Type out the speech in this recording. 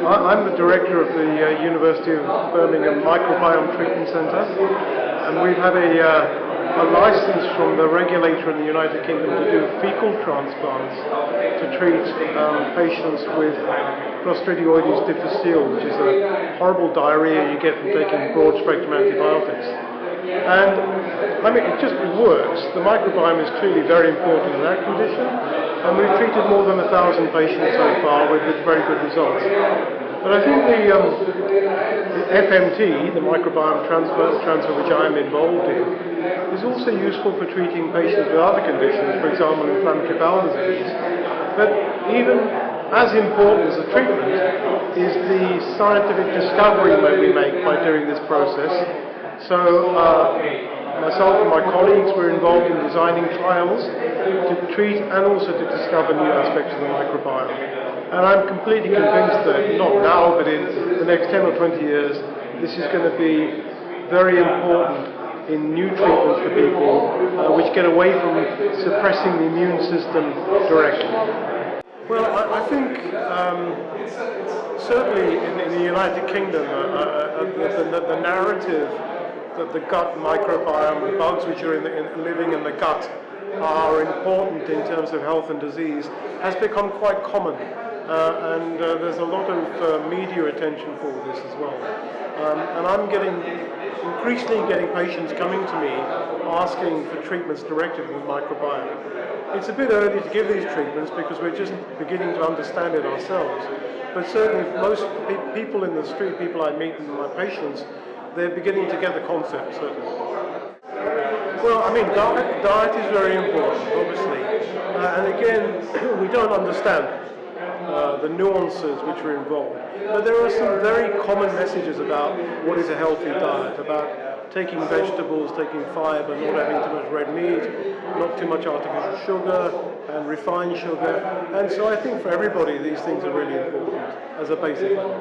I'm the director of the University of Birmingham Microbiome Treatment Centre, and we've had a license from the regulator in the United Kingdom to do fecal transplants to treat patients with Clostridioides difficile, which is a horrible diarrhea you get from taking broad-spectrum antibiotics. And I mean, it just works. The microbiome is clearly very important in that condition, and we've treated more than 1,000 patients so far with very good results. But I think the FMT, the microbiome transfer which I'm involved in, is also useful for treating patients with other conditions, for example, inflammatory bowel disease. But even as important as the treatment is the scientific discovery that we make by doing this process. So myself and my colleagues were involved in designing trials to treat and also to discover new aspects of the microbiome. And I'm completely convinced that, not now, but in the next 10 or 20 years, this is going to be very important in new treatments for people which get away from suppressing the immune system directly. Well, I think certainly in the United Kingdom, the narrative that the gut microbiome, the bugs which are living in the gut, are important in terms of health and disease, has become quite common. And there's a lot of media attention for this as well. And I'm increasingly getting patients coming to me asking for treatments directed to the microbiome. It's a bit early to give these treatments because we're just beginning to understand it ourselves. But certainly most people in the street, people I meet and my patients, they're beginning to get the concept, certainly. Well, I mean, diet is very important, obviously. And again, we don't understand the nuances which are involved. But there are some very common messages about what is a healthy diet, about taking vegetables, taking fibre, not having too much red meat, not too much artificial sugar and refined sugar. And so I think for everybody these things are really important as a basic level.